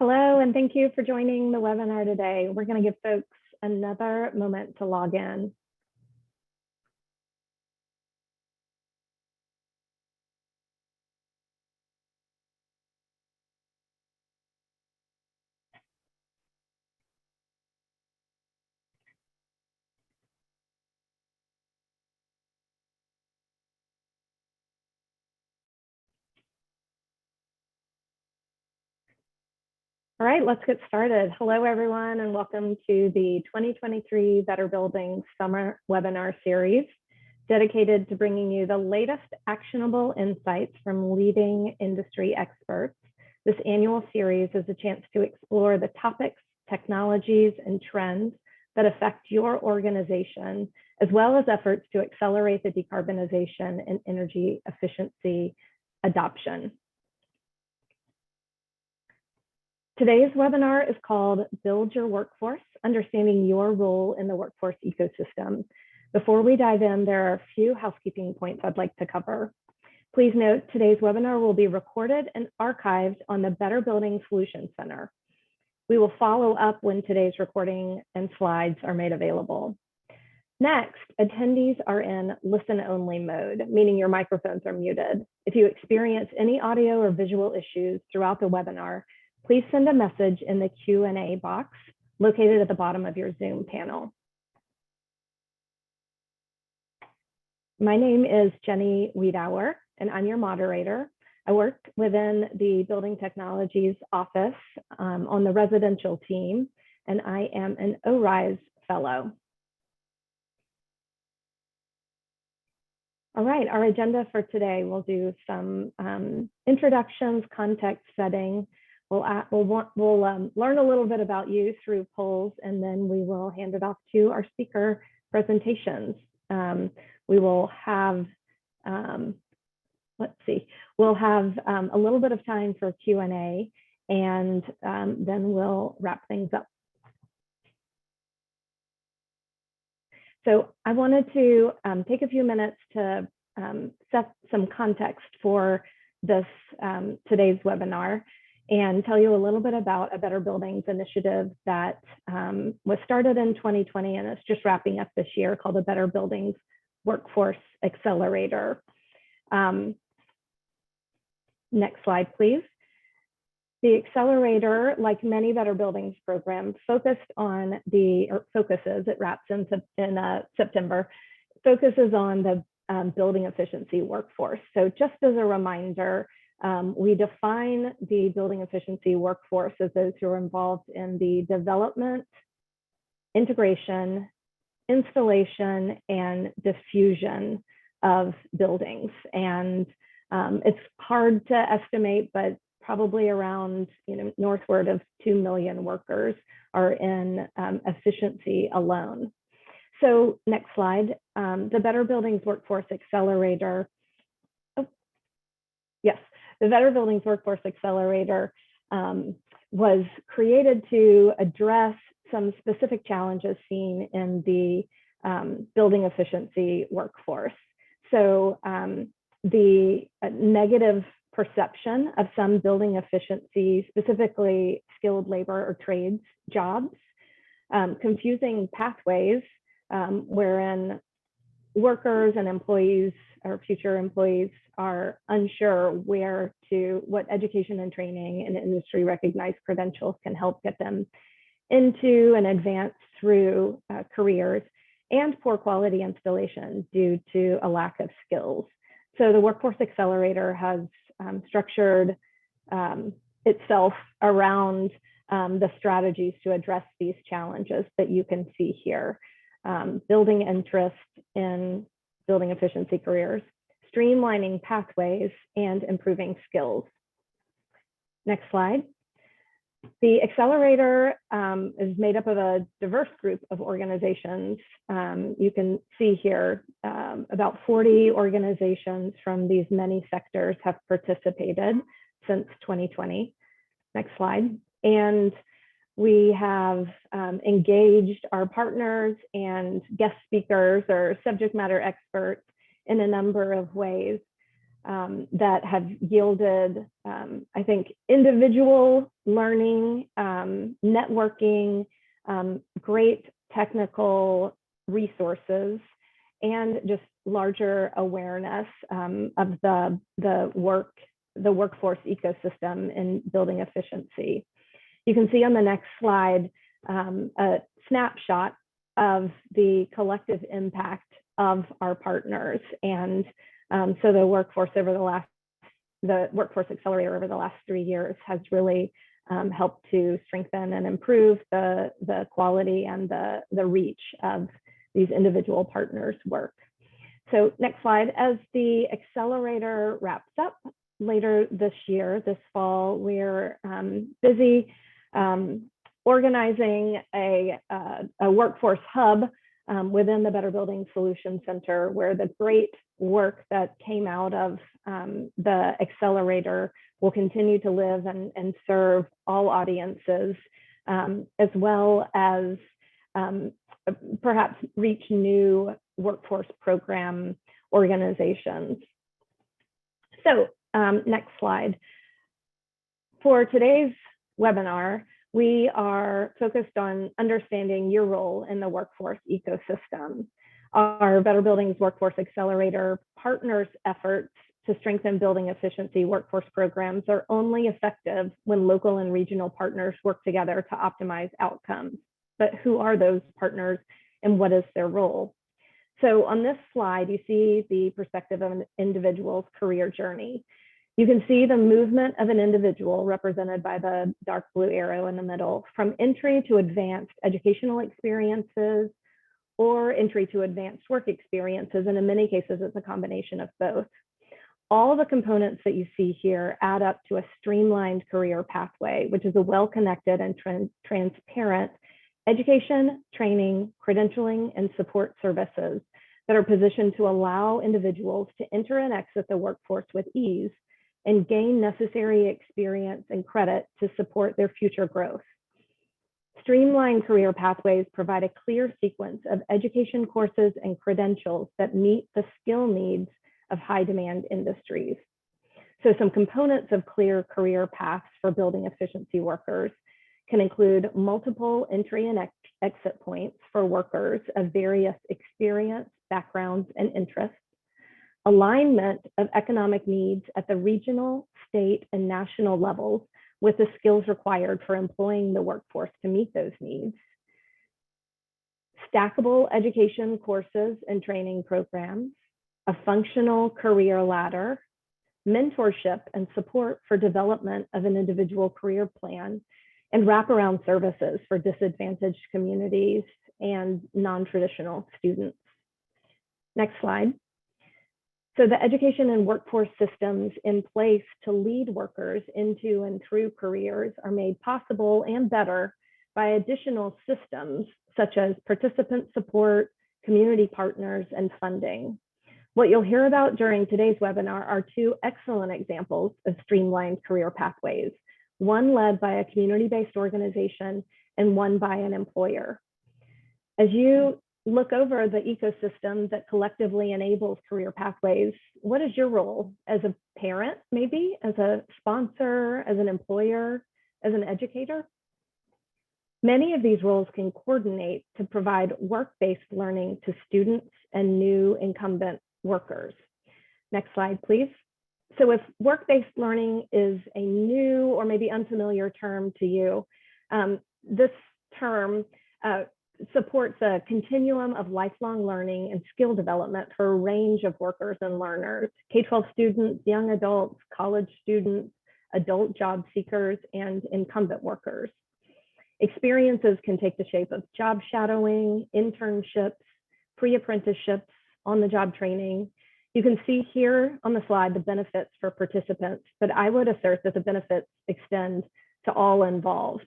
Hello, and thank you for joining the webinar today. We're going to give folks another moment to log in. All right, let's get started. Hello, everyone, and welcome to the 2023 Better Buildings Summer Webinar Series, dedicated to bringing you the latest actionable insights from leading industry experts. This annual series is a chance to explore the topics, technologies, and trends that affect your organization, as well as efforts to accelerate the decarbonization and energy efficiency adoption. Today's webinar is called Build Your Workforce, Understanding Your Role in the Workforce Ecosystem. Before we dive in, there are a few housekeeping points I'd like to cover. Please note today's webinar will be recorded and archived on the Better Buildings Solutions Center. We will follow up when today's recording and slides are made available. Next, attendees are in listen-only mode, meaning your microphones are muted. If you experience any audio or visual issues throughout the webinar, please send a message in the Q&A box located at the bottom of your Zoom panel. My name is Jenny Wiedauer, and I'm your moderator. I work within the Building Technologies office on the residential team, and I am an ORISE fellow. All right, our agenda for today, we'll do some introductions, context setting. We'll learn a little bit about you through polls, and then we will hand it off to our speaker presentations. We will have, we'll have a little bit of time for Q&A, and then we'll wrap things up. So I wanted to take a few minutes to set some context for this today's webinar, and tell you a little bit about a Better Buildings initiative that was started in 2020 and it's just wrapping up this year, called the Better Buildings Workforce Accelerator. Next slide, please. The accelerator, like many Better Buildings programs, focuses, it wraps in September, focuses on the building efficiency workforce. So just as a reminder, we define the building efficiency workforce as those who are involved in the development, integration, installation, and diffusion of buildings. And it's hard to estimate, but probably around northward of 2 million workers are in efficiency alone. So next slide, the Better Buildings Workforce Accelerator. The Better Buildings Workforce Accelerator was created to address some specific challenges seen in the building efficiency workforce. So the negative perception of some building efficiency, specifically skilled labor or trades jobs, confusing pathways wherein workers and employees or future employees are unsure what education and training and industry recognized credentials can help get them into and advance through careers, and poor quality installation due to a lack of skills. So the Workforce Accelerator has structured itself around the strategies to address these challenges that you can see here. Building interest in building efficiency careers, streamlining pathways, and improving skills. Next slide. The accelerator is made up of a diverse group of organizations. You can see here about 40 organizations from these many sectors have participated since 2020. Next slide. And we have engaged our partners and guest speakers or subject matter experts in a number of ways. that have yielded, I think, individual learning, networking, great technical resources, and just larger awareness of the workforce ecosystem in building efficiency. You can see on the next slide a snapshot of the collective impact of our partners. And so the Workforce Accelerator over the last 3 years has really helped to strengthen and improve the quality and the reach of these individual partners' work. So next slide. As the accelerator wraps up later this year, this fall, we're busy organizing a workforce hub within the Better Buildings Solution Center, where the great work that came out of the accelerator will continue to live and serve all audiences, as well as perhaps reach new workforce program organizations. So next slide. For today's webinar, we are focused on understanding your role in the workforce ecosystem. Our Better Buildings Workforce Accelerator partners' efforts to strengthen building efficiency workforce programs are only effective when local and regional partners work together to optimize outcomes. But who are those partners and what is their role? So on this slide, you see the perspective of an individual's career journey. You can see the movement of an individual represented by the dark blue arrow in the middle, from entry to advanced educational experiences or entry to advanced work experiences. And in many cases, it's a combination of both. All the components that you see here add up to a streamlined career pathway, which is a well-connected and transparent education, training, credentialing, and support services that are positioned to allow individuals to enter and exit the workforce with ease and gain necessary experience and credit to support their future growth. Streamlined career pathways provide a clear sequence of education courses and credentials that meet the skill needs of high-demand industries. So some components of clear career paths for building efficiency workers can include multiple entry and exit points for workers of various experience, backgrounds, and interests, alignment of economic needs at the regional, state, and national levels with the skills required for employing the workforce to meet those needs, stackable education courses and training programs, a functional career ladder, mentorship and support for development of an individual career plan, and wraparound services for disadvantaged communities and non-traditional students. Next slide. So the education and workforce systems in place to lead workers into and through careers are made possible and better by additional systems such as participant support, community partners, and funding. What you'll hear about during today's webinar are two excellent examples of streamlined career pathways, one led by a community-based organization and one by an employer. As you look over the ecosystem that collectively enables career pathways, what is your role as a parent, maybe, as a sponsor, as an employer, as an educator? Many of these roles can coordinate to provide work-based learning to students and new incumbent workers. Next slide, please. So if work-based learning is a new or maybe unfamiliar term to you, this term supports a continuum of lifelong learning and skill development for a range of workers and learners, K-12 students, young adults, college students, adult job seekers, and incumbent workers. Experiences can take the shape of job shadowing, internships, pre-apprenticeships, on-the-job training. You can see here on the slide the benefits for participants, but I would assert that the benefits extend to all involved.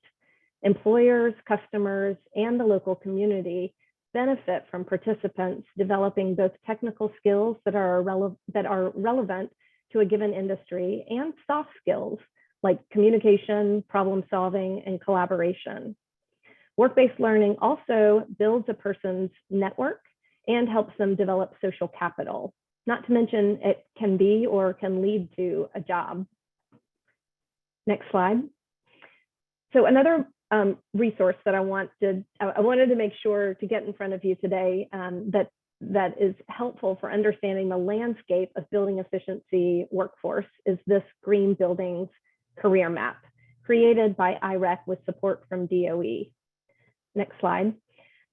Employers, customers, and the local community benefit from participants developing both technical skills that are relevant to a given industry and soft skills like communication, problem solving, and collaboration. Work-based learning also builds a person's network and helps them develop social capital. not to mention it can be or can lead to a job. Next slide. So another resource that I wanted to make sure to get in front of you today that is helpful for understanding the landscape of building efficiency workforce is this Green Buildings Career Map, created by IREC with support from DOE. Next slide.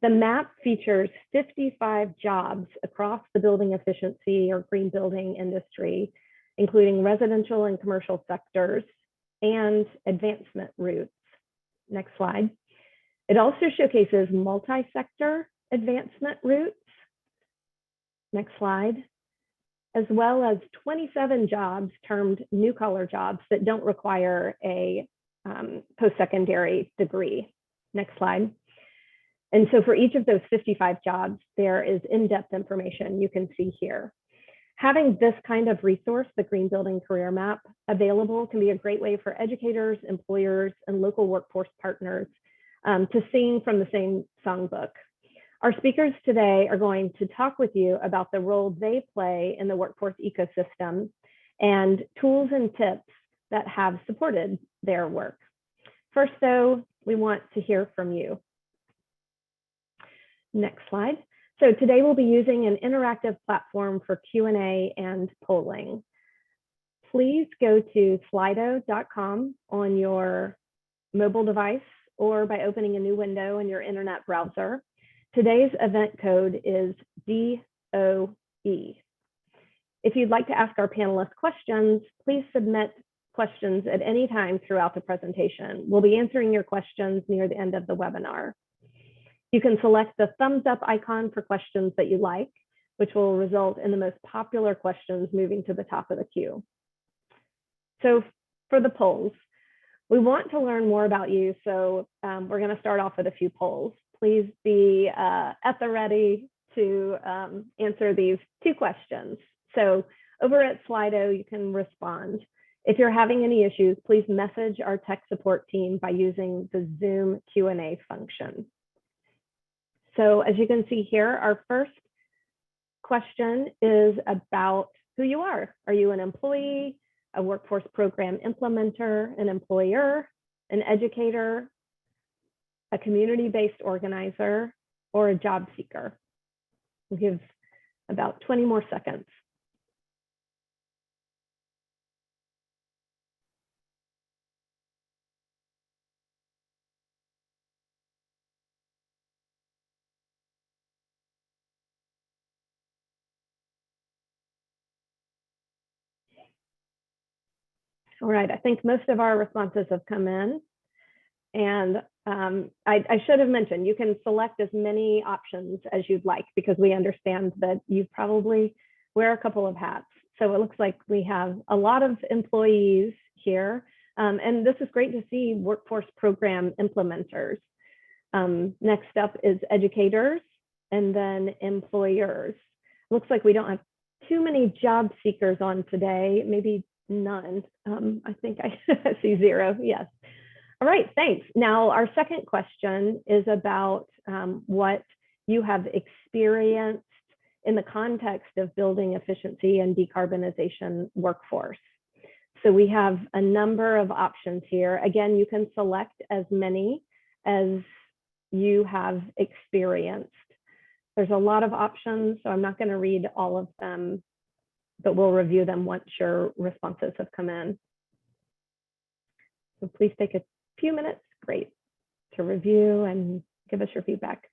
The map features 55 jobs across the building efficiency or green building industry, including residential and commercial sectors and advancement routes. Next slide. It also showcases multi-sector advancement routes. Next slide. As well as 27 jobs termed new collar jobs that don't require a post-secondary degree. Next slide. And so for each of those 55 jobs, there is in-depth information you can see here. Having this kind of resource, the Green Building Career Map, available can be a great way for educators, employers, and local workforce partners to sing from the same songbook. Our speakers today are going to talk with you about the role they play in the workforce ecosystem and tools and tips that have supported their work. First, though, we want to hear from you. Next slide. So today we'll be using an interactive platform for Q&A and polling. Please go to slido.com on your mobile device or by opening a new window in your internet browser. Today's event code is DOE. If you'd like to ask our panelists questions, please submit questions at any time throughout the presentation. We'll be answering your questions near the end of the webinar. You can select the thumbs up icon for questions that you like, which will result in the most popular questions moving to the top of the queue. So for the polls, we want to learn more about you, so we're going to start off with a few polls. Please be at the ready to answer these two questions. So over at Slido, you can respond. If you're having any issues, please message our tech support team by using the Zoom Q&A function. So as you can see here, our first question is about who you are. Are you an employee, a workforce program implementer, an employer, an educator, a community-based organizer, or a job seeker? We'll give about 20 more seconds. All right, I think most of our responses have come in. And I should have mentioned, you can select as many options as you'd like, because we understand that you probably wear a couple of hats. So it looks like we have a lot of employees here. And this is great to see workforce program implementers. Next up is educators and then employers. Looks like we don't have too many job seekers on today, maybe none. I think I see 0, yes. All right, thanks. Now, our second question is about what you have experienced in the context of building efficiency and decarbonization workforce. So we have a number of options here. Again, you can select as many as you have experienced. There's a lot of options, so I'm not going to read all of them, but we'll review them once your responses have come in. So please take a few minutes, great, to review and give us your feedback.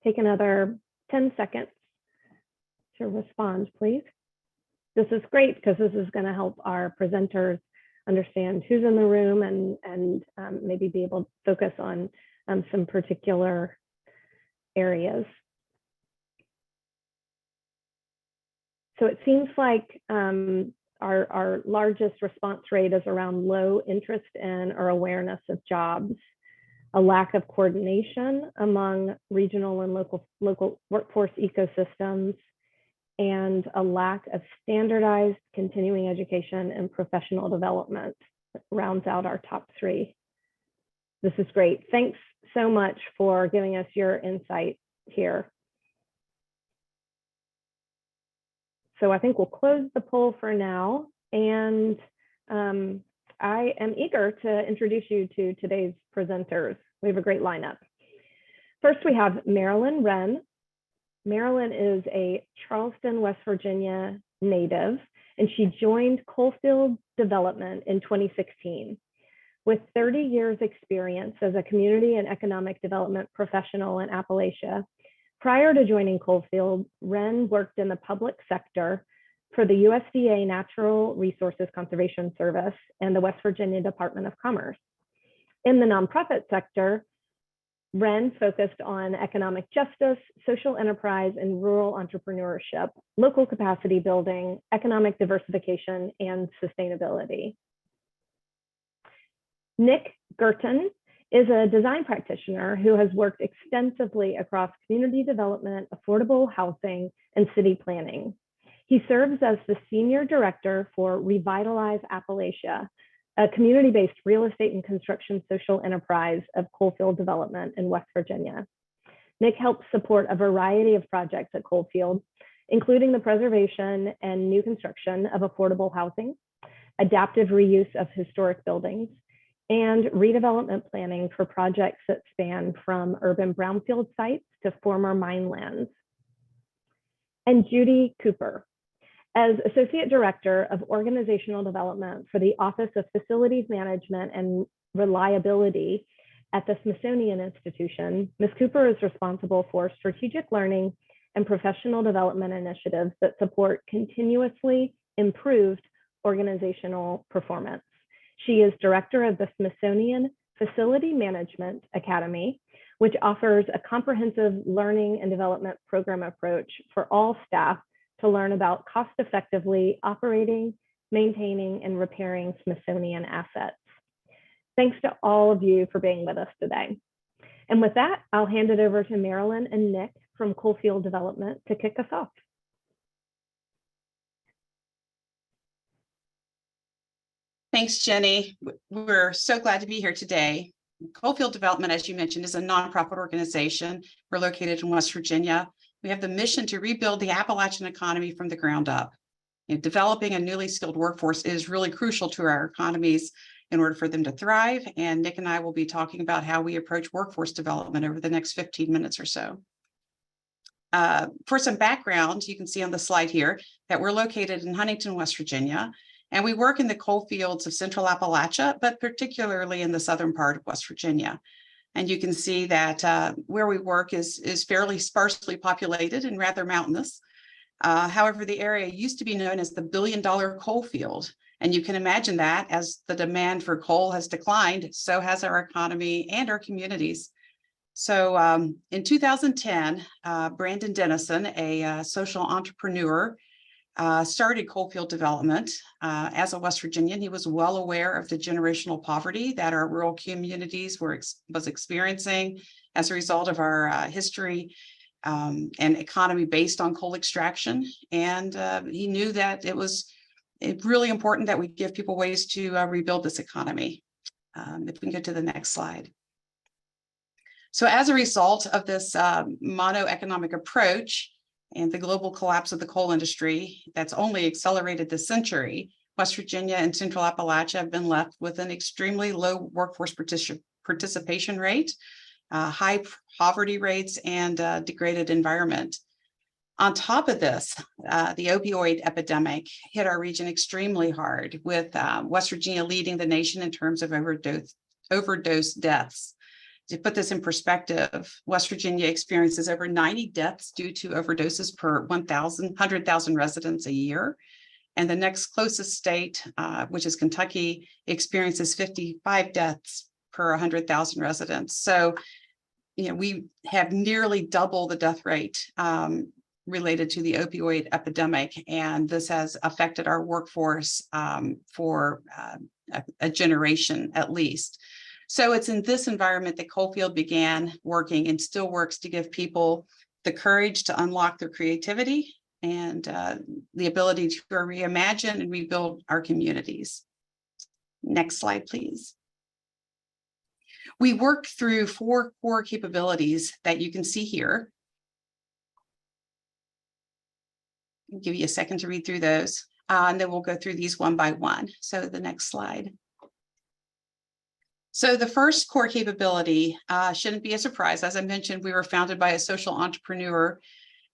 Take another 10 seconds to respond, please. This is great because this is going to help our presenters understand who's in the room and maybe be able to focus on some particular areas. So it seems like our largest response rate is around low interest in or awareness of jobs. a lack of coordination among regional and local workforce ecosystems, and a lack of standardized continuing education and professional development rounds out our top 3. This is great. Thanks so much for giving us your insight here. So I think we'll close the poll for now, and I am eager to introduce you to today's presenters. We have a great lineup. First, we have Marilyn Wren. Marilyn is a Charleston, West Virginia native, and she joined Coalfield Development in 2016. With 30 years experience as a community and economic development professional in Appalachia, prior to joining Coalfield, Wren worked in the public sector for the USDA Natural Resources Conservation Service and the West Virginia Department of Commerce. In the nonprofit sector, Wren focused on economic justice, social enterprise, and rural entrepreneurship, local capacity building, economic diversification, and sustainability. Nick Gurton is a design practitioner who has worked extensively across community development, affordable housing, and city planning. He serves as the Senior Director for Revitalize Appalachia, a community-based real estate and construction social enterprise of Coalfield Development in West Virginia. Nick helps support a variety of projects at Coalfield, including the preservation and new construction of affordable housing, adaptive reuse of historic buildings, and redevelopment planning for projects that span from urban brownfield sites to former mine lands. And Judy Cooper, as Associate Director of Organizational Development for the Office of Facilities Management and Reliability at the Smithsonian Institution, Ms. Cooper is responsible for strategic learning and professional development initiatives that support continuously improved organizational performance. She is Director of the Smithsonian Facility Management Academy, which offers a comprehensive learning and development program approach for all staff to learn about cost-effectively operating, maintaining, and repairing Smithsonian assets. Thanks to all of you for being with us today. And with that, I'll hand it over to Marilyn and Nick from Coalfield Development to kick us off. Thanks, Jenny. We're so glad to be here today. Coalfield Development, as you mentioned, is a nonprofit organization. We're located in West Virginia. We have the mission to rebuild the Appalachian economy from the ground up. Developing a newly skilled workforce is really crucial to our economies in order for them to thrive. And Nick and I will be talking about how we approach workforce development over the next 15 minutes or so. For some background, you can see on the slide here that we're located in Huntington, West Virginia. And we work in the coal fields of Central Appalachia, but particularly in the southern part of West Virginia. And you can see that where we work is fairly sparsely populated and rather mountainous. However, the area used to be known as the billion-dollar coal field. And you can imagine that as the demand for coal has declined, so has our economy and our communities. So in 2010, Brandon Dennison, a social entrepreneur, started Coalfield Development. As a West Virginian, he was well aware of the generational poverty that our rural communities was experiencing as a result of our history and economy based on coal extraction. And he knew that it was really important that we give people ways to rebuild this economy. If we can go to the next slide. So as a result of this mono-economic approach, and the global collapse of the coal industry that's only accelerated this century, West Virginia and Central Appalachia have been left with an extremely low workforce participation rate, high poverty rates, and degraded environment. On top of this, the opioid epidemic hit our region extremely hard, with West Virginia leading the nation in terms of overdose deaths. To put this in perspective, West Virginia experiences over 90 deaths due to overdoses per 100,000 residents a year. And the next closest state, which is Kentucky, experiences 55 deaths per 100,000 residents. So, we have nearly double the death rate related to the opioid epidemic. And this has affected our workforce for a generation at least. So it's in this environment that Coalfield began working and still works to give people the courage to unlock their creativity and the ability to reimagine and rebuild our communities. Next slide, please. We work through 4 core capabilities that you can see here. I'll give you a second to read through those, and then we'll go through these one by one. So the next slide. So the first core capability shouldn't be a surprise. As I mentioned, we were founded by a social entrepreneur,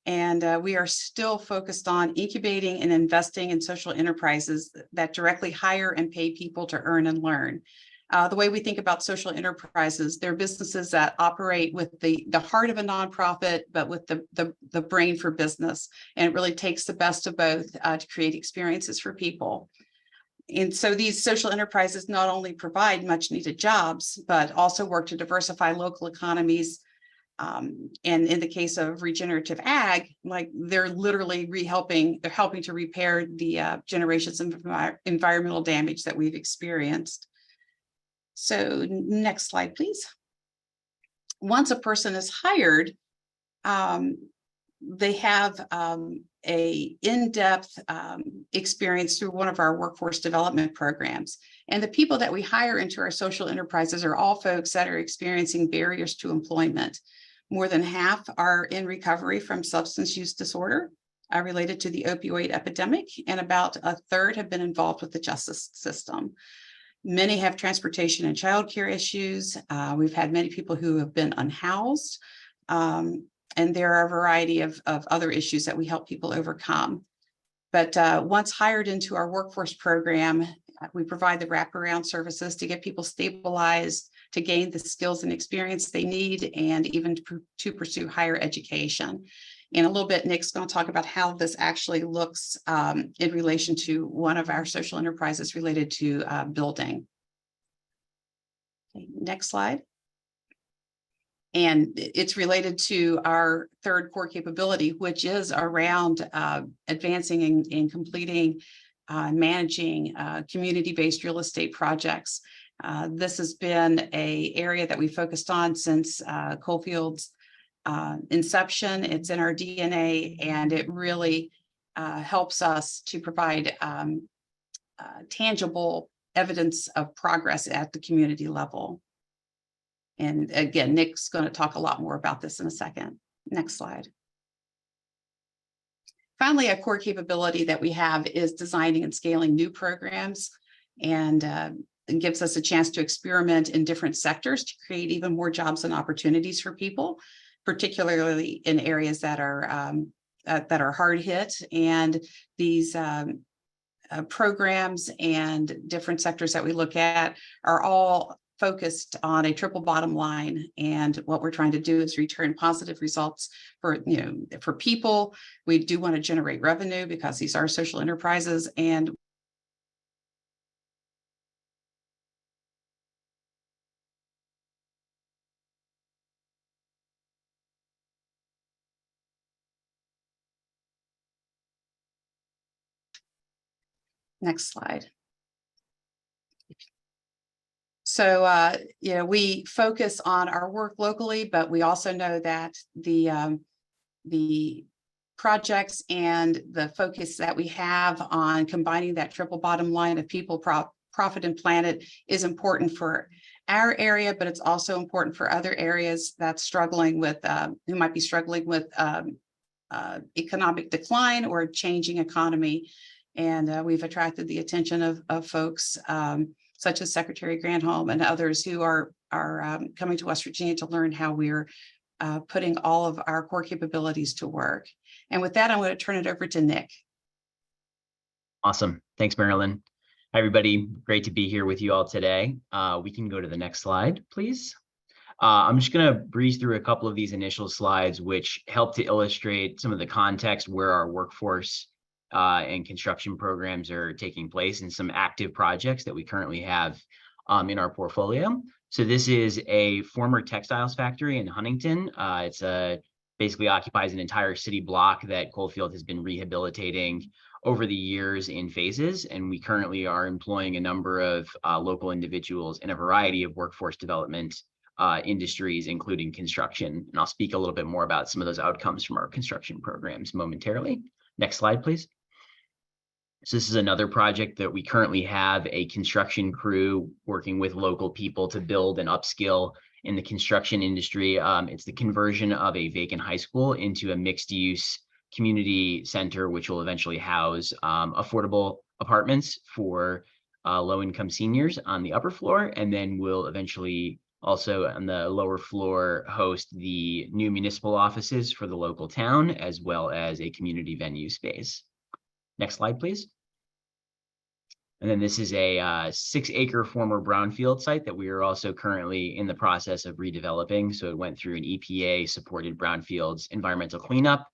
and we are still focused on incubating and investing in social enterprises that directly hire and pay people to earn and learn. The way we think about social enterprises, they're businesses that operate with the heart of a nonprofit, but with the brain for business. And it really takes the best of both to create experiences for people. And so these social enterprises not only provide much needed jobs, but also work to diversify local economies. And in the case of regenerative ag, like they're literally helping to repair the generations of environmental damage that we've experienced. So next slide, please. Once a person is hired, they have a in-depth experience through one of our workforce development programs. And the people that we hire into our social enterprises are all folks that are experiencing barriers to employment. More than half are in recovery from substance use disorder related to the opioid epidemic, and about a third have been involved with the justice system. Many have transportation and childcare issues. We've had many people who have been unhoused. And there are a variety of other issues that we help people overcome. But once hired into our workforce program, we provide the wraparound services to get people stabilized, to gain the skills and experience they need, and even to pursue higher education. In a little bit, Nick's going to talk about how this actually looks in relation to one of our social enterprises related to building. Okay, next slide. And it's related to our third core capability, which is around advancing and completing managing community-based real estate projects. This has been an area that we focused on since Coalfield's inception. It's in our DNA, and it really helps us to provide tangible evidence of progress at the community level. And again, Nick's going to talk a lot more about this in a second. Next slide. Finally, a core capability that we have is designing and scaling new programs, and it gives us a chance to experiment in different sectors to create even more jobs and opportunities for people, particularly in areas that are hard hit. And these programs and different sectors that we look at are all focused on a triple bottom line. And what we're trying to do is return positive results for people. We do want to generate revenue because these are social enterprises, and next slide. So, we focus on our work locally, but we also know that the projects and the focus that we have on combining that triple bottom line of people, profit, and planet is important for our area, but it's also important for other areas that's struggling with, who might be struggling with economic decline or changing economy. And we've attracted the attention of folks such as Secretary Granholm and others who are coming to West Virginia to learn how we're putting all of our core capabilities to work. And with that, I'm going to turn it over to Nick. Awesome. Thanks, Marilyn. Hi, everybody. Great to be here with you all today. We can go to the next slide, please. I'm just going to breeze through a couple of these initial slides, which help to illustrate some of the context where our workforce and construction programs are taking place, and some active projects that we currently have in our portfolio. So this is a former textiles factory in Huntington. It's a basically occupies an entire city block that Coalfield has been rehabilitating over the years in phases. And we currently are employing a number of local individuals in a variety of workforce development industries, including construction. And I'll speak a little bit more about some of those outcomes from our construction programs momentarily. Next slide, please. So this is another project that we currently have a construction crew working with local people to build and upskill in the construction industry. It's the conversion of a vacant high school into a mixed-use community center, which will eventually house affordable apartments for low-income seniors on the upper floor, and then will eventually also on the lower floor host the new municipal offices for the local town, as well as a community venue space. Next slide, please. And then this is a 6-acre former brownfield site that we are also currently in the process of redeveloping. So it went through an EPA-supported brownfields environmental cleanup,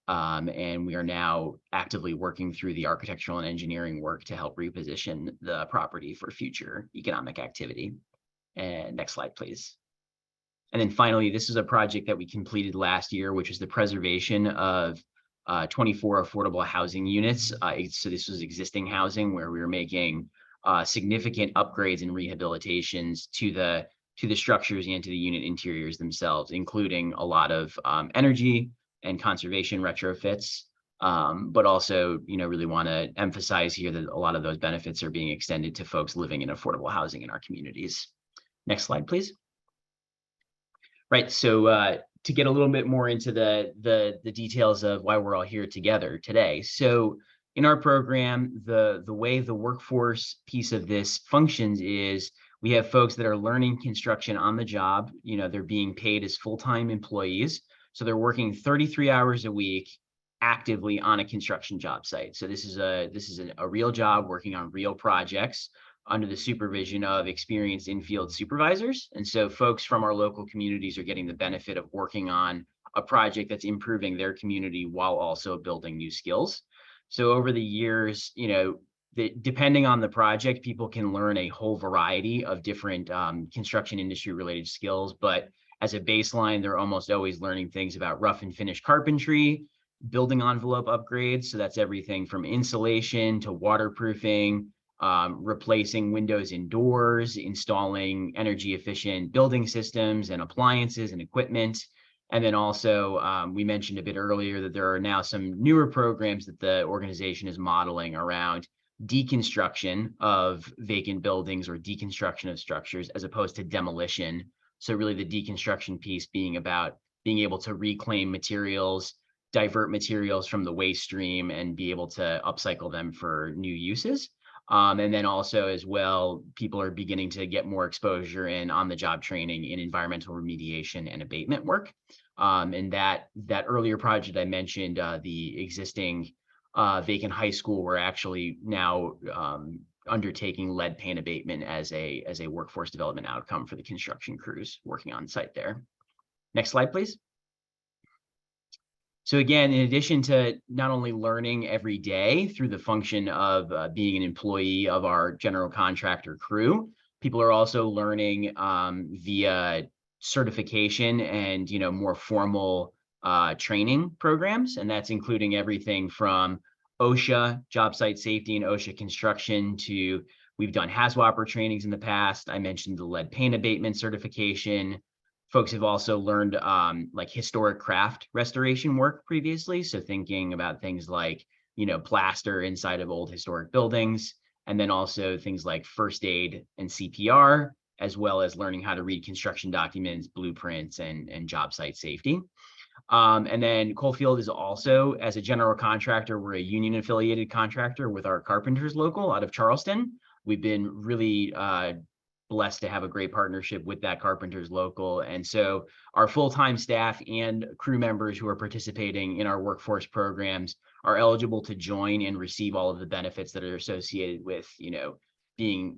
and we are now actively working through the architectural and engineering work to help reposition the property for future economic activity. And next slide, please. And then finally, this is a project that we completed last year, which is the preservation of 24 affordable housing units. So this was existing housing where we were making significant upgrades and rehabilitations to the structures and to the unit interiors themselves, including a lot of energy and conservation retrofits. But also, really want to emphasize here that a lot of those benefits are being extended to folks living in affordable housing in our communities. Next slide, please. Right, so to get a little bit more into the details of why we're all here together today. So in our program, the way the workforce piece of this functions is we have folks that are learning construction on the job. They're being paid as full-time employees. So they're working 33 hours a week actively on a construction job site. So this is a real job working on real projects under the supervision of experienced in-field supervisors. And so folks from our local communities are getting the benefit of working on a project that's improving their community while also building new skills. So over the years, depending on the project, people can learn a whole variety of different construction industry related skills. But as a baseline, they're almost always learning things about rough and finish carpentry, building envelope upgrades. So that's everything from insulation to waterproofing, replacing windows and doors, installing energy efficient building systems and appliances and equipment. And then also, we mentioned a bit earlier that there are now some newer programs that the organization is modeling around deconstruction of vacant buildings or deconstruction of structures as opposed to demolition. So really the deconstruction piece being about being able to reclaim materials, divert materials from the waste stream and be able to upcycle them for new uses. And then also as well, people are beginning to get more exposure in on-the-job training in environmental remediation and abatement work. And that earlier project I mentioned, the existing vacant high school, we're actually now undertaking lead paint abatement as a workforce development outcome for the construction crews working on site there. Next slide, please. So again, in addition to not only learning every day through the function of being an employee of our general contractor crew, people are also learning via certification and more formal training programs. And that's including everything from OSHA, job site safety and OSHA construction, to we've done HAZWOPER trainings in the past. I mentioned the lead paint abatement certification. Folks have also learned like historic craft restoration work previously. So thinking about things like, plaster inside of old historic buildings, and then also things like first aid and CPR, as well as learning how to read construction documents, blueprints, and job site safety. And then Coalfield is also, as a general contractor, we're a union affiliated contractor with our carpenters local out of Charleston. We've been really blessed to have a great partnership with that carpenters local. And so our full-time staff and crew members who are participating in our workforce programs are eligible to join and receive all of the benefits that are associated with, being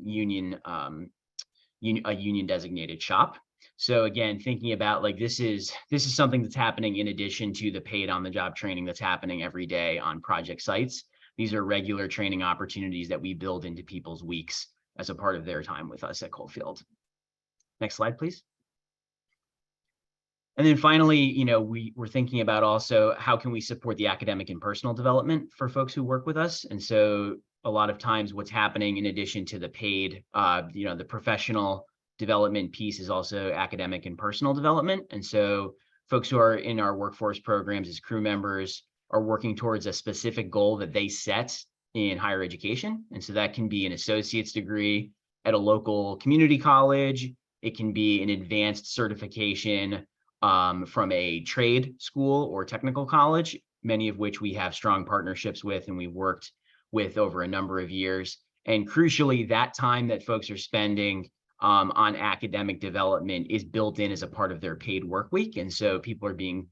a union designated shop. So again, thinking about like this is something that's happening in addition to the paid on the job training that's happening every day on project sites. These are regular training opportunities that we build into people's weeks as a part of their time with us at Coalfield. Next slide, please. And then finally, we're thinking about also how can we support the academic and personal development for folks who work with us. And so a lot of times what's happening in addition to the paid, the professional development piece is also academic and personal development. And so folks who are in our workforce programs as crew members are working towards a specific goal that they set in higher education. And so that can be an associate's degree at a local community college. It can be an advanced certification from a trade school or technical college, many of which we have strong partnerships with and we've worked with over a number of years. And crucially, that time that folks are spending on academic development is built in as a part of their paid work week. And so people are being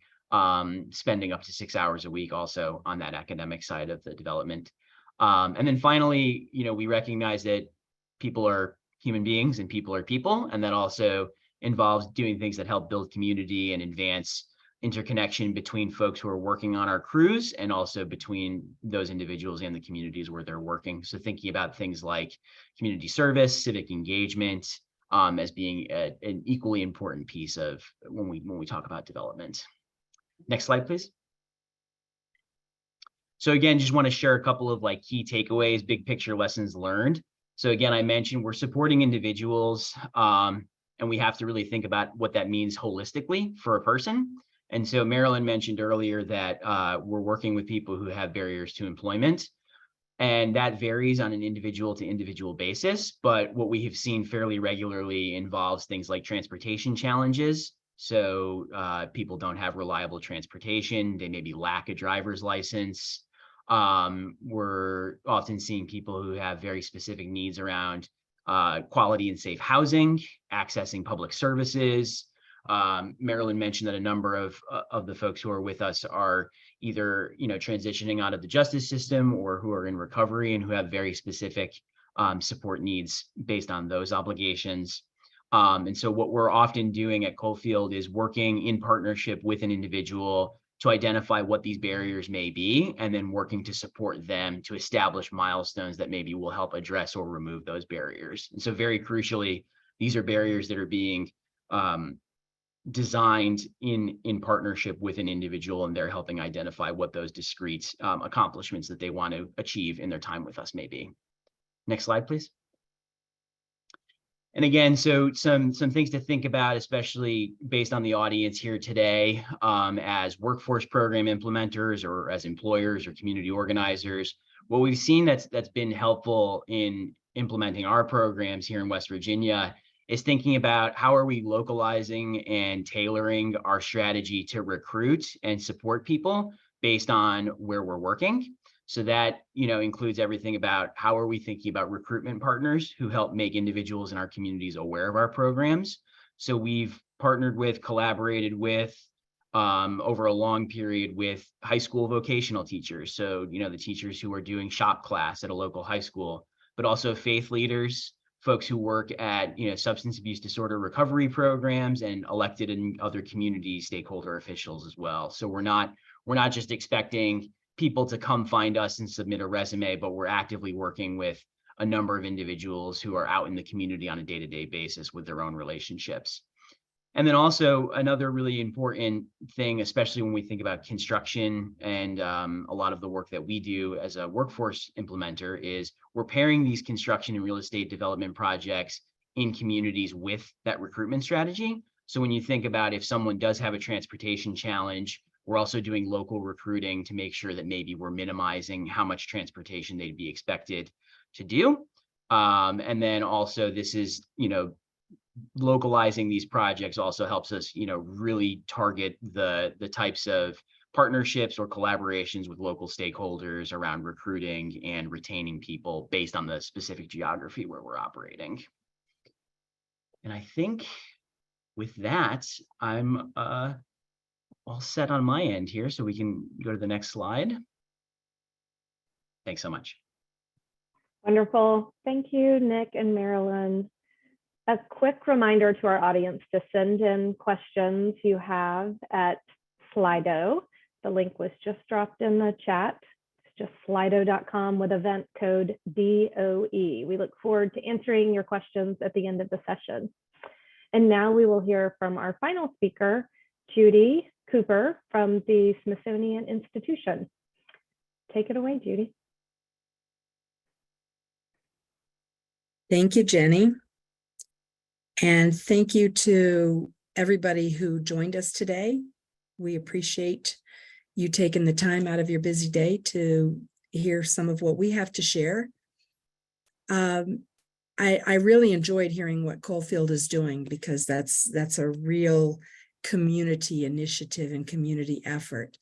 spending up to 6 hours a week also on that academic side of the development. And then finally, we recognize that people are human beings and people are people, and that also involves doing things that help build community and advance interconnection between folks who are working on our crews and also between those individuals and the communities where they're working. So thinking about things like community service, civic engagement, as being an equally important piece of when we talk about development. Next slide, please. So again, just want to share a couple of key takeaways, big picture lessons learned. So again, I mentioned we're supporting individuals, and we have to really think about what that means holistically for a person. And so Marilyn mentioned earlier that we're working with people who have barriers to employment, and that varies on an individual to individual basis. But what we have seen fairly regularly involves things like transportation challenges. So people don't have reliable transportation. They maybe lack a driver's license. We're often seeing people who have very specific needs around quality and safe housing, accessing public services. Marilyn mentioned that a number of the folks who are with us are either transitioning out of the justice system or who are in recovery and who have very specific support needs based on those obligations. And so what we're often doing at Coalfield is working in partnership with an individual to identify what these barriers may be, and then working to support them to establish milestones that maybe will help address or remove those barriers. And so very crucially, these are barriers that are being designed in partnership with an individual, and they're helping identify what those discrete accomplishments that they want to achieve in their time with us may be. Next slide, please. And again, so some things to think about, especially based on the audience here today, as workforce program implementers or as employers or community organizers. What we've seen that's been helpful in implementing our programs here in West Virginia is thinking about how are we localizing and tailoring our strategy to recruit and support people based on where we're working. So that, includes everything about how are we thinking about recruitment partners who help make individuals in our communities aware of our programs. So we've partnered with, collaborated with, over a long period with high school vocational teachers. So, the teachers who are doing shop class at a local high school, but also faith leaders, folks who work at, substance abuse disorder recovery programs, and elected and other community stakeholder officials as well. So we're not just expecting people to come find us and submit a resume, but we're actively working with a number of individuals who are out in the community on a day-to-day basis with their own relationships. And then also another really important thing, especially when we think about construction and a lot of the work that we do as a workforce implementer, is we're pairing these construction and real estate development projects in communities with that recruitment strategy. So when you think about if someone does have a transportation challenge, we're also doing local recruiting to make sure that maybe we're minimizing how much transportation they'd be expected to do. And then also this is, localizing these projects also helps us, really target the types of partnerships or collaborations with local stakeholders around recruiting and retaining people based on the specific geography where we're operating. And I think with that, I'm all set on my end here, so we can go to the next slide. Thanks so much. Wonderful. Thank you, Nick and Marilyn. A quick reminder to our audience to send in questions you have at Slido. The link was just dropped in the chat. It's just slido.com with event code DOE. We look forward to answering your questions at the end of the session. And now we will hear from our final speaker, Judy Cooper from the Smithsonian Institution. Take it away, Judy. Thank you, Jenny. And thank you to everybody who joined us today. We appreciate you taking the time out of your busy day to hear some of what we have to share. I really enjoyed hearing what Coalfield is doing, because that's a real community initiative and community effort.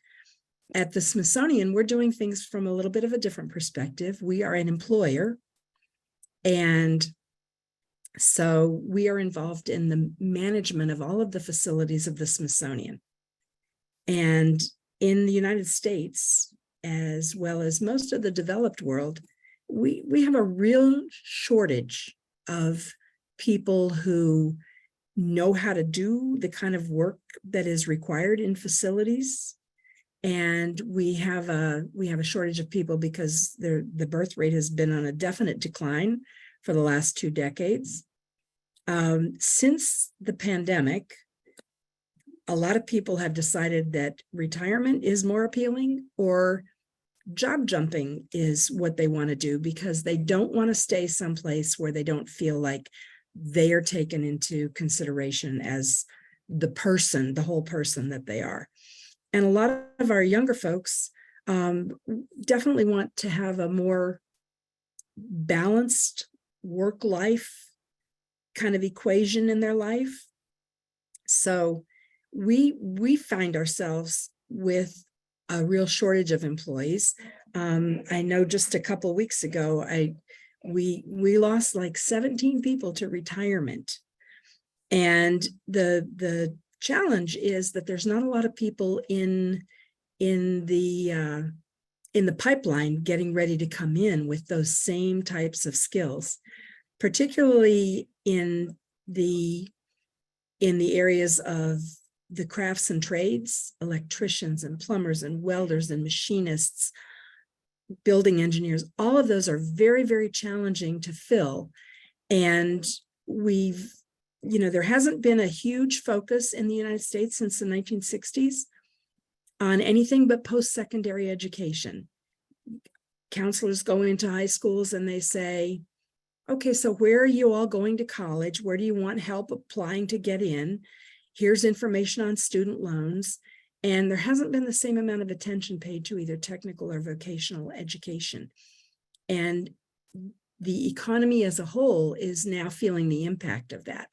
At the Smithsonian, we're doing things from a little bit of a different perspective. We are an employer, and so we are involved in the management of all of the facilities of the Smithsonian. And in the United States, as well as most of the developed world, we have a real shortage of people who know how to do the kind of work that is required in facilities. And we have a shortage of people because the birth rate has been on a definite decline for the last 2 decades. Since the pandemic, a lot of people have decided that retirement is more appealing, or job jumping is what they want to do, because they don't want to stay someplace where they don't feel like they are taken into consideration as the whole person that they are. And a lot of our younger folks definitely want to have a more balanced work-life kind of equation in their life. So we find ourselves with a real shortage of employees. I know just a couple of weeks ago, we lost like 17 people to retirement. And the challenge is that there's not a lot of people in the pipeline getting ready to come in with those same types of skills, particularly in the areas of the crafts and trades, electricians and plumbers and welders and machinists, building engineers. All of those are very, very challenging to fill. And there hasn't been a huge focus in the United States since the 1960s on anything but post-secondary education. Counselors go into high schools and they say, okay, so where are you all going to college? Where do you want help applying to get in? Here's information on student loans. And there hasn't been the same amount of attention paid to either technical or vocational education. And the economy as a whole is now feeling the impact of that.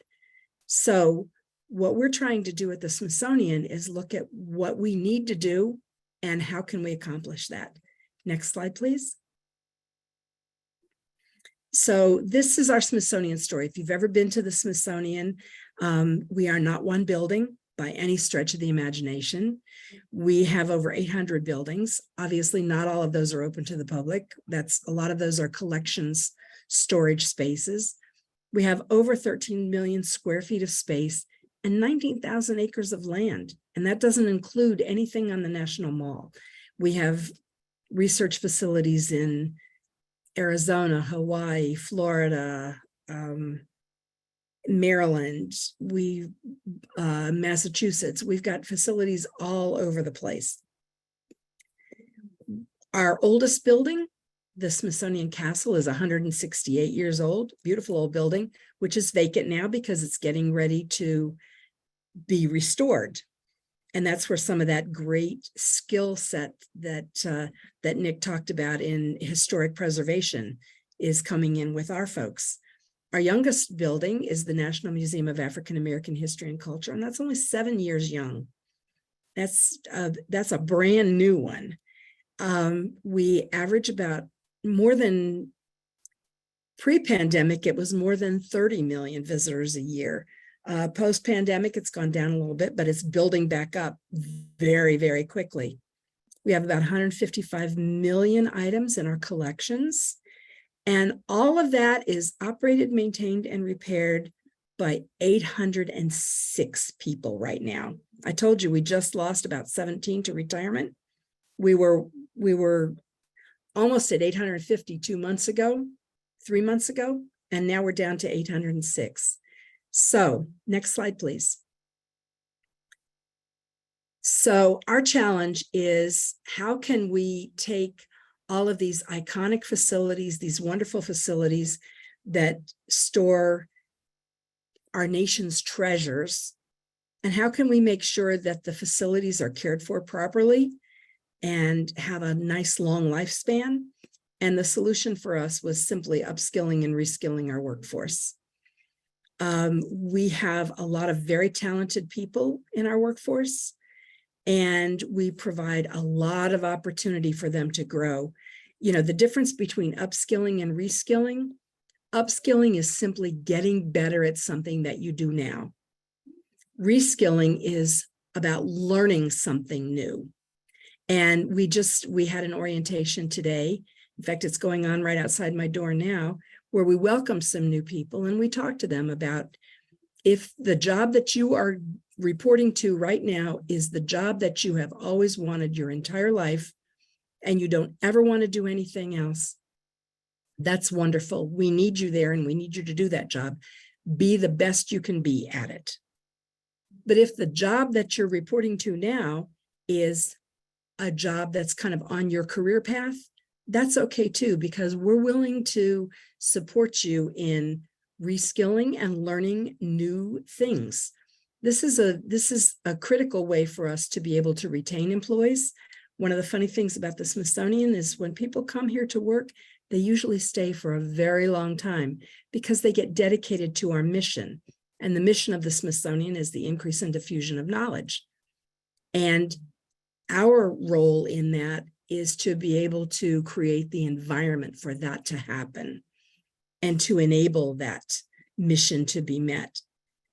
So what we're trying to do at the Smithsonian is look at what we need to do and how can we accomplish that. Next slide, please. So this is our Smithsonian story. If you've ever been to the Smithsonian, we are not one building by any stretch of the imagination. We have over 800 buildings. Obviously, not all of those are open to the public. A lot of those are collections, storage spaces. We have over 13 million square feet of space and 19,000 acres of land. And that doesn't include anything on the National Mall. We have research facilities in Arizona, Hawaii, Florida, Maryland, Massachusetts. We've got facilities all over the place. Our oldest building, the Smithsonian Castle, is 168 years old, beautiful old building, which is vacant now because it's getting ready to be restored. And that's where some of that great skill set that Nick talked about in historic preservation is coming in with our folks. Our youngest building is the National Museum of African American History and Culture, and that's only 7 years young. That's a brand new one. We average about more than pre-pandemic, it was more than 30 million visitors a year. Post-pandemic, it's gone down a little bit, but it's building back up very, very quickly. We have about 155 million items in our collections, and all of that is operated, maintained, and repaired by 806 people right now. I told you we just lost about 17 to retirement. We were almost at 850 3 months ago, and now we're down to 806. So next slide, please. So our challenge is, how can we take all of these iconic facilities, these wonderful facilities that store our nation's treasures, and how can we make sure that the facilities are cared for properly and have a nice long lifespan? And the solution for us was simply upskilling and reskilling our workforce. We have a lot of very talented people in our workforce, and we provide a lot of opportunity for them to grow. You know, the difference between upskilling and reskilling, upskilling is simply getting better at something that you do now. Reskilling is about learning something new. And we had an orientation today. In fact, it's going on right outside my door now, where we welcome some new people and we talk to them about, if the job that you are reporting to right now is the job that you have always wanted your entire life, and you don't ever want to do anything else, that's wonderful. We need you there and we need you to do that job. Be the best you can be at it. But if the job that you're reporting to now is a job that's kind of on your career path, that's okay too, because we're willing to support you in reskilling and learning new things. This is a critical way for us to be able to retain employees. One of the funny things about the Smithsonian is when people come here to work, they usually stay for a very long time because they get dedicated to our mission. And the mission of the Smithsonian is the increase and diffusion of knowledge. And our role in that is to be able to create the environment for that to happen and to enable that mission to be met.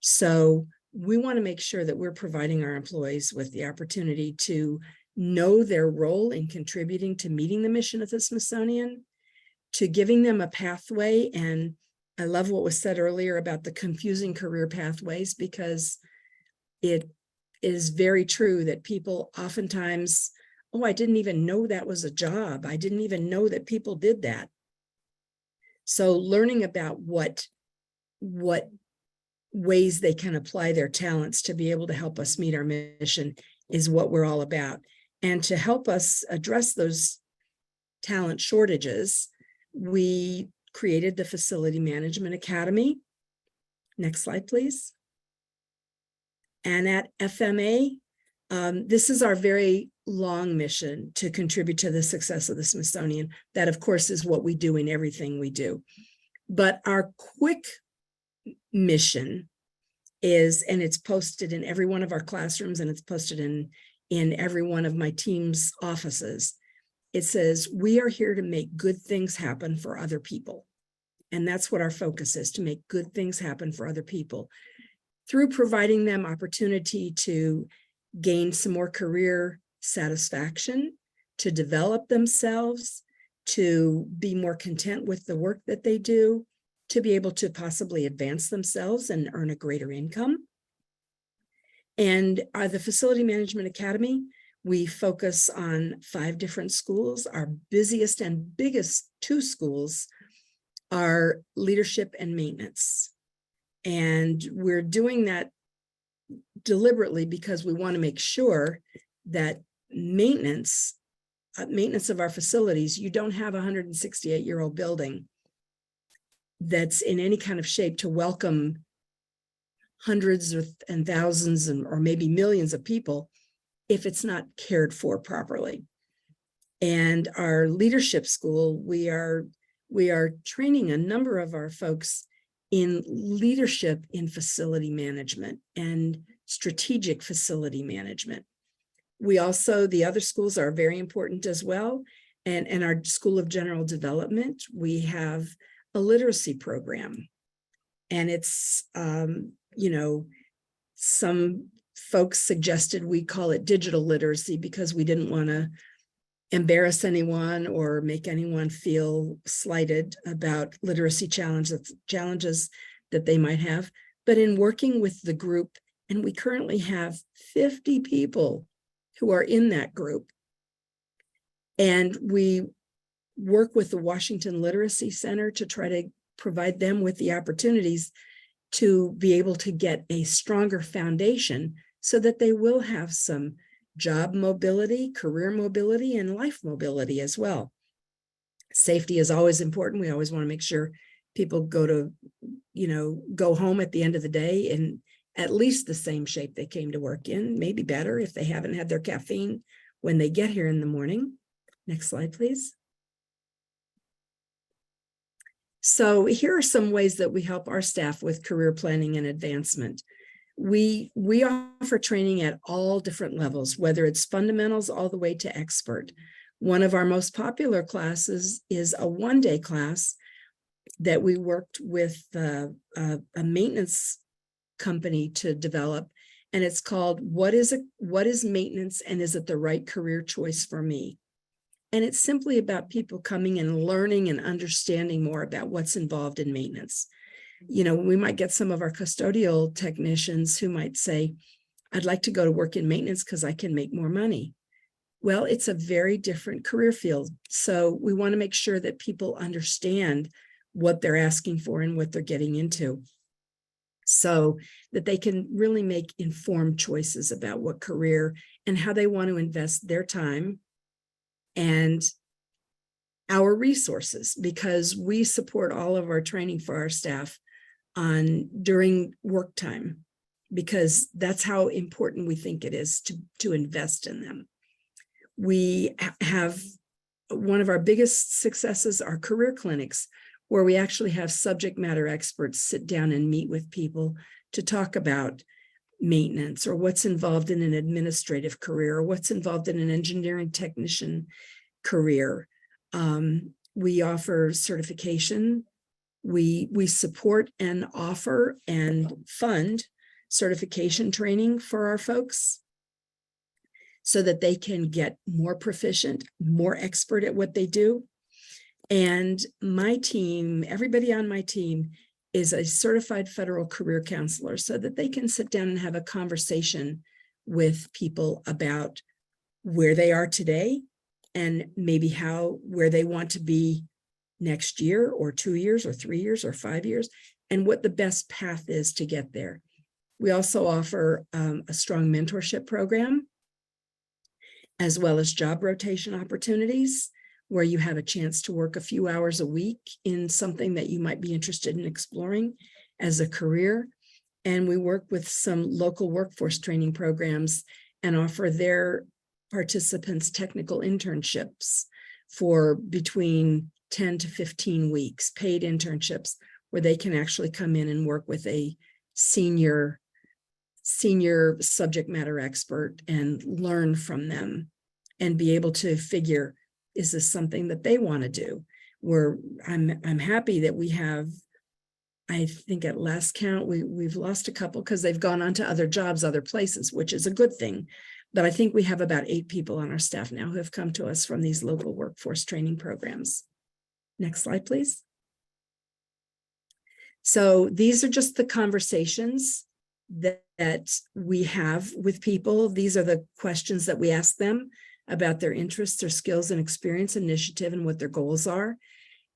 So we want to make sure that we're providing our employees with the opportunity to know their role in contributing to meeting the mission of the Smithsonian, to giving them a pathway. And I love what was said earlier about the confusing career pathways, because it is very true that people oftentimes, oh, I didn't even know that was a job. I didn't even know that people did that. So learning about what ways they can apply their talents to be able to help us meet our mission is what we're all about. And to help us address those talent shortages, we created the Facility Management Academy. Next slide, please. And at FMA, this is our very long mission to contribute to the success of the Smithsonian. That, of course, is what we do in everything we do. But our quick mission is, and it's posted in every one of our classrooms, and it's posted in every one of my team's offices. It says, we are here to make good things happen for other people. And that's what our focus is, to make good things happen for other people through providing them opportunity to gain some more career satisfaction, to develop themselves, to be more content with the work that they do, to be able to possibly advance themselves and earn a greater income. And the Facility Management Academy, we focus on 5 different schools. Our busiest and biggest 2 schools are leadership and maintenance. And we're doing that deliberately because we want to make sure that maintenance of our facilities, you don't have a 168-year-old building that's in any kind of shape to welcome hundreds and thousands or maybe millions of people if it's not cared for properly. And our leadership school, we are training a number of our folks in leadership in facility management and strategic facility management. We also, the other schools are very important as well. And our School of General Development, we have a literacy program. And it's, some folks suggested we call it digital literacy because we didn't want to embarrass anyone or make anyone feel slighted about literacy challenges that they might have. But in working with the group, and we currently have 50 people who are in that group, and we work with the Washington Literacy Center to try to provide them with the opportunities to be able to get a stronger foundation so that they will have some job mobility, career mobility, and life mobility as well. Safety is always important. We always want to make sure people go home at the end of the day in at least the same shape they came to work in, maybe better if they haven't had their caffeine when they get here in the morning. Next slide, please. So here are some ways that we help our staff with career planning and advancement. We offer training at all different levels, whether it's fundamentals all the way to expert. One of our most popular classes is a one-day class that we worked with a maintenance company to develop, and it's called What is Maintenance, and is it the right career choice for me? And it's simply about people coming and learning and understanding more about what's involved in maintenance. We might get some of our custodial technicians who might say, I'd like to go to work in maintenance because I can make more money. Well, it's a very different career field. So we want to make sure that people understand what they're asking for and what they're getting into, so that they can really make informed choices about what career and how they want to invest their time and our resources, because we support all of our training for our staff during work time, because that's how important we think it is to invest in them. We have one of our biggest successes are career clinics, where we actually have subject matter experts sit down and meet with people to talk about maintenance, or what's involved in an administrative career, or what's involved in an engineering technician career. We offer certification. We support and offer and fund certification training for our folks so that they can get more proficient, more expert at what they do. And my team, everybody on my team, is a certified federal career counselor, so that they can sit down and have a conversation with people about where they are today and maybe where they want to be next year, or 2 years, or 3 years, or 5 years, and what the best path is to get there. We also offer a strong mentorship program, as well as job rotation opportunities, where you have a chance to work a few hours a week in something that you might be interested in exploring as a career. And we work with some local workforce training programs and offer their participants technical internships for between 10 to 15 weeks, paid internships, where they can actually come in and work with a senior subject matter expert and learn from them and be able to figure, is this something that they want to do? I'm happy that we have, I think at last count, we've lost a couple because they've gone on to other jobs, other places, which is a good thing. But I think we have about 8 people on our staff now who have come to us from these local workforce training programs. Next slide, please. So these are just the conversations that we have with people. These are the questions that we ask them about their interests, their skills and experience, initiative, and what their goals are.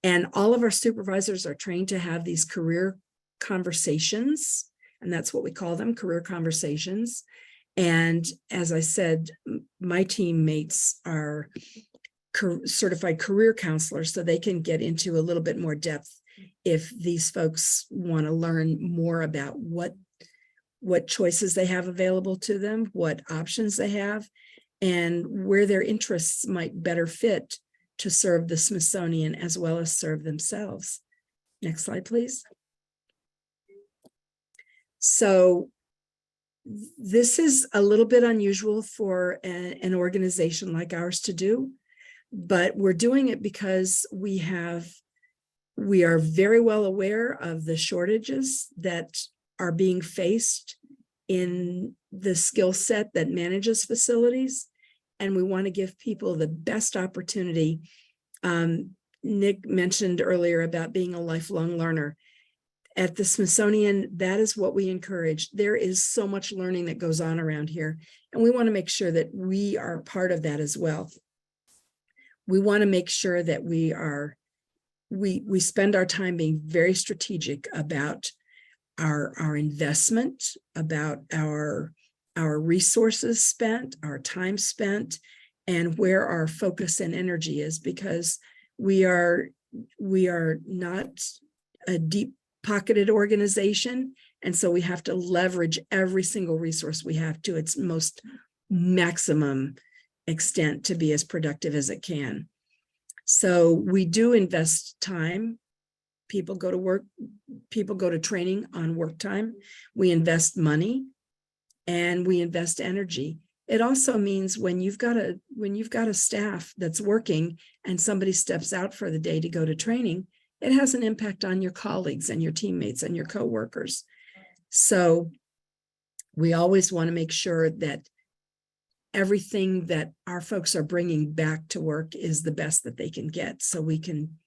And all of our supervisors are trained to have these career conversations, and that's what we call them, career conversations. And as I said, my teammates are certified career counselors, so they can get into a little bit more depth if these folks want to learn more about what choices they have available to them, what options they have, and where their interests might better fit to serve the Smithsonian as well as serve themselves. Next slide, please. So this is a little bit unusual for an organization like ours to do, but we're doing it because we are very well aware of the shortages that are being faced in the skill set that manages facilities, and we want to give people the best opportunity. Nick mentioned earlier about being a lifelong learner. At the Smithsonian, that is what we encourage. There is so much learning that goes on around here, and we want to make sure that we are part of that as well. We want to make sure that we spend our time being very strategic about our investment, about our our resources spent, our time spent, and where our focus and energy is, because we are not a deep-pocketed organization. And so we have to leverage every single resource we have to its most maximum extent to be as productive as it can. So we do invest time. People go to work, people go to training on work time. We invest money and we invest energy. It also means when you've got a staff that's working and somebody steps out for the day to go to training, it has an impact on your colleagues and your teammates and your coworkers. So we always want to make sure that everything that our folks are bringing back to work is the best that they can get, so we can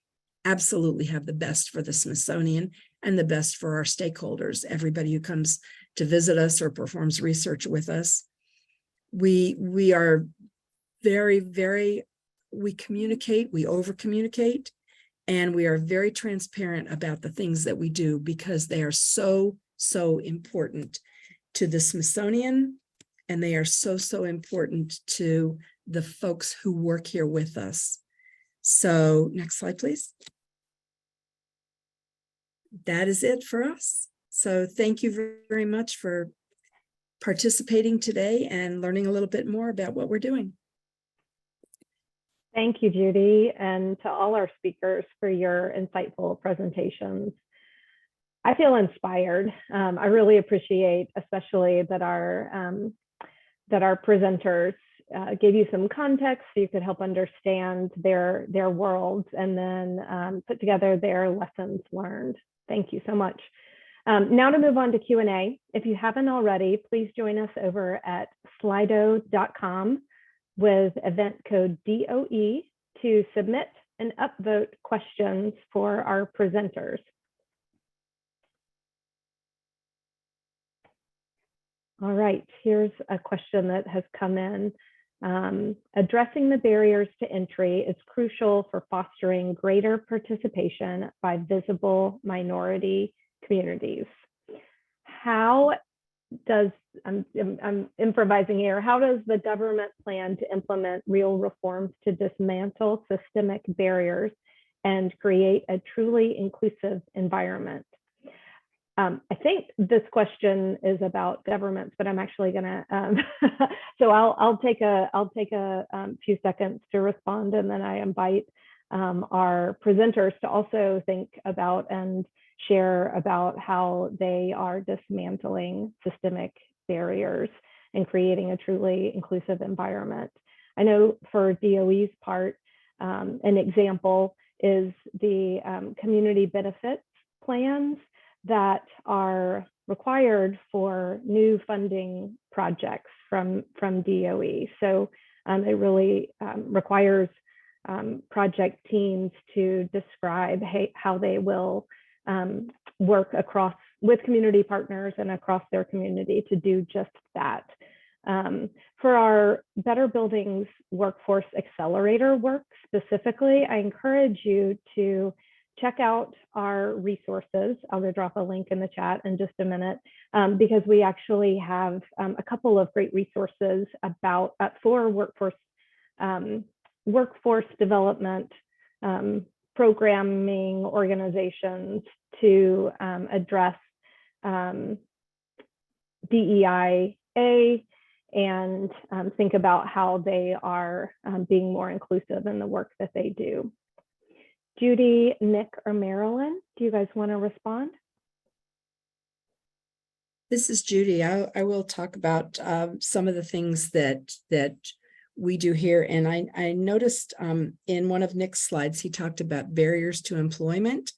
absolutely have the best for the Smithsonian and the best for our stakeholders, everybody who comes to visit us or performs research with us. We are we communicate, we over communicate, and we are very transparent about the things that we do, because they are so important to the Smithsonian, and they are so important to the folks who work here with us. So next slide, please. That is it for us. So thank you very much for participating today and learning a little bit more about what we're doing. Thank you, Judy, and to all our speakers for your insightful presentations. I feel inspired. I really appreciate, especially that our presenters gave you some context so you could help understand their worlds, and then put together their lessons learned. Thank you so much. Now to move on to Q&A. If you haven't already, please join us over at slido.com with event code DOE to submit and upvote questions for our presenters. All right, here's a question that has come in. Addressing the barriers to entry is crucial for fostering greater participation by visible minority communities. How does, I'm improvising here, how does the government plan to implement real reforms to dismantle systemic barriers and create a truly inclusive environment? I think this question is about governments, but I'm actually gonna, so I'll take a few seconds to respond, and then I invite our presenters to also think about and share about how they are dismantling systemic barriers and creating a truly inclusive environment. I know for DOE's part, an example is the community benefits plans that are required for new funding projects from DOE. So it really requires project teams to describe how they will work across with community partners and across their community to do just that. For our Better Buildings Workforce Accelerator work specifically, I encourage you to check out our resources. I'll drop a link in the chat in just a minute, because we actually have a couple of great resources about for workforce development programming organizations to address DEIA and think about how they are being more inclusive in the work that they do. Judy, Nick, or Marilyn, do you guys want to respond? This is Judy. I will talk about some of the things that we do here. And I noticed in one of Nick's slides, he talked about barriers to employment.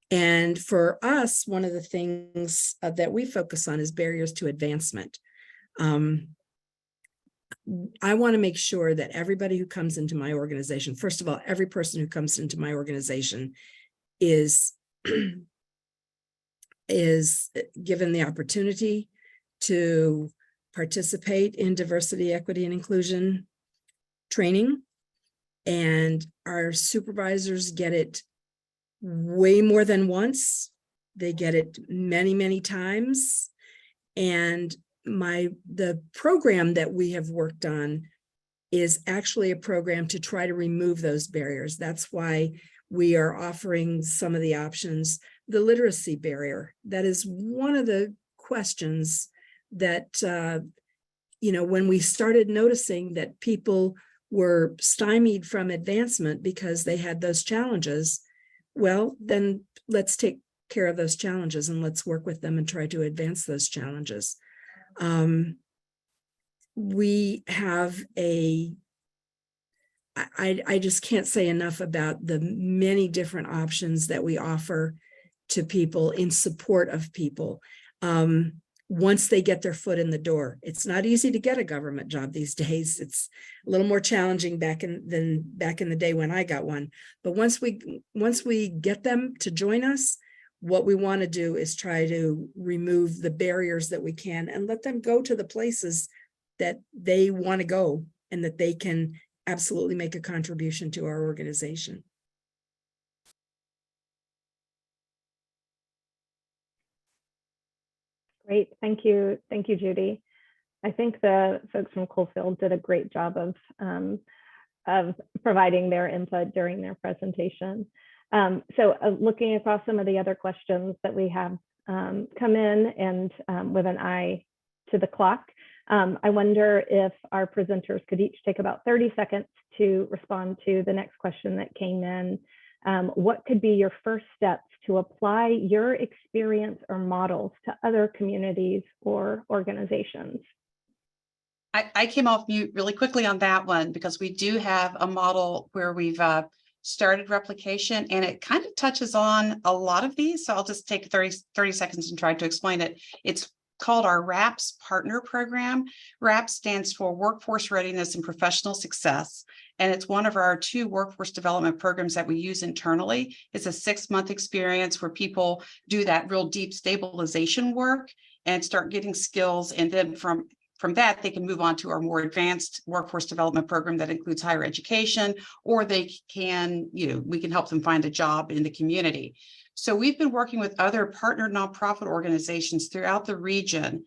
And for us, one of the things that we focus on is barriers to advancement. I want to make sure that everybody who comes into my organization, first of all, every person who comes into my organization is given the opportunity to participate in diversity, equity, and inclusion training. And our supervisors get it way more than once. They get it many, many times. And the program that we have worked on is actually a program to try to remove those barriers. That's why we are offering some of the options. The literacy barrier, that is one of the questions that, when we started noticing that people were stymied from advancement because they had those challenges, well, then let's take care of those challenges and let's work with them and try to advance those challenges. We have I just can't say enough about the many different options that we offer to people in support of people. Once they get their foot in the door, it's not easy to get a government job these days. It's a little more challenging than back in the day when I got one. But once we get them to join us, what we want to do is try to remove the barriers that we can and let them go to the places that they want to go and that they can absolutely make a contribution to our organization. Great, thank you, Judy. I think the folks from Coalfield did a great job of providing their input during their presentation. So looking across some of the other questions that we have come in, and with an eye to the clock, I wonder if our presenters could each take about 30 seconds to respond to the next question that came in. What could be your first steps to apply your experience or models to other communities or organizations? I came off mute really quickly on that one because we do have a model where we've started replication, and it kind of touches on a lot of these. So I'll just take 30 seconds and try to explain it. It's called our RAPS partner program. RAPS stands for Workforce Readiness and Professional Success. And it's one of our 2 workforce development programs that we use internally. It's a 6-month experience where people do that real deep stabilization work and start getting skills. And then from that, they can move on to our more advanced workforce development program that includes higher education, or they can, we can help them find a job in the community. So we've been working with other partner nonprofit organizations throughout the region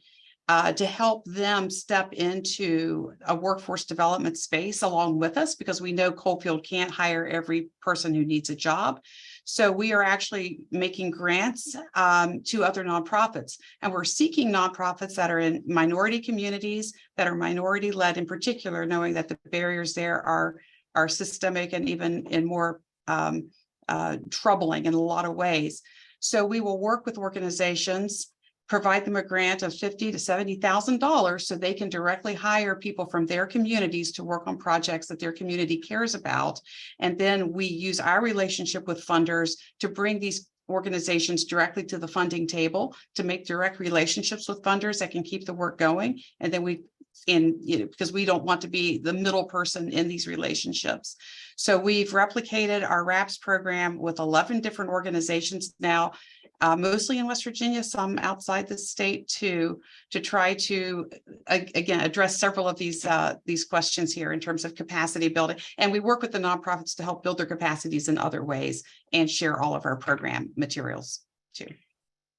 to help them step into a workforce development space along with us, because we know Coalfield can't hire every person who needs a job. So we are actually making grants to other nonprofits, and we're seeking nonprofits that are in minority communities, that are minority led in particular, knowing that the barriers there are systemic and even in more troubling in a lot of ways. So we will work with organizations, provide them a grant of $50,000 to $70,000 so they can directly hire people from their communities to work on projects that their community cares about. And then we use our relationship with funders to bring these organizations directly to the funding table, to make direct relationships with funders that can keep the work going. And then because we don't want to be the middle person in these relationships. So we've replicated our RAPS program with 11 different organizations now, mostly in West Virginia, some outside the state to try to, again, address several of these questions here in terms of capacity building. And we work with the nonprofits to help build their capacities in other ways and share all of our program materials too.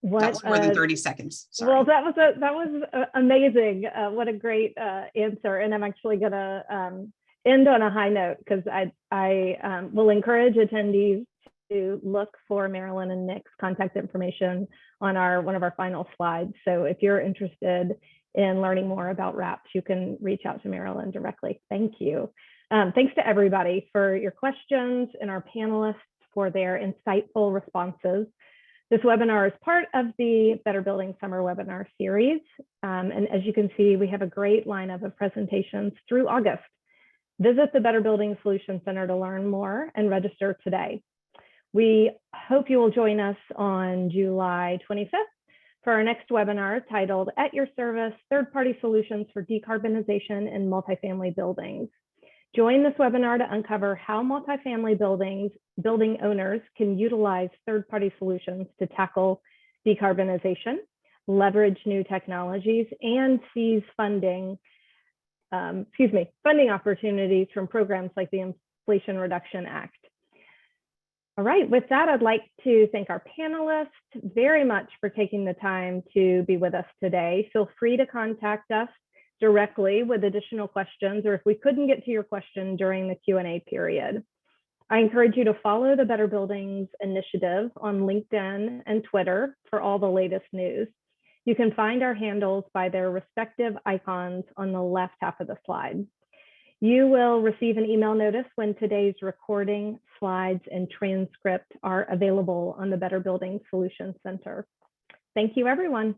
That was more than 30 seconds. Sorry. Well, that was amazing. What a great answer. And I'm actually going to end on a high note, because I will encourage attendees to look for Marilyn and Nick's contact information on one of our final slides. So if you're interested in learning more about RAPS, you can reach out to Marilyn directly. Thank you. Thanks to everybody for your questions and our panelists for their insightful responses. This webinar is part of the Better Buildings Summer Webinar Series. And as you can see, we have a great lineup of presentations through August. Visit the Better Buildings Solutions Center to learn more and register today. We hope you will join us on July 25th for our next webinar titled At Your Service, Third-Party Solutions for Decarbonization in Multifamily Buildings. Join this webinar to uncover how multifamily building owners can utilize third-party solutions to tackle decarbonization, leverage new technologies, and seize funding opportunities from programs like the Inflation Reduction Act. All right, with that, I'd like to thank our panelists very much for taking the time to be with us today. Feel free to contact us directly with additional questions, or if we couldn't get to your question during the Q&A period. I encourage you to follow the Better Buildings Initiative on LinkedIn and Twitter for all the latest news. You can find our handles by their respective icons on the left half of the slide. You will receive an email notice when today's recording, slides, and transcript are available on the Better Buildings Solutions Center. Thank you, everyone.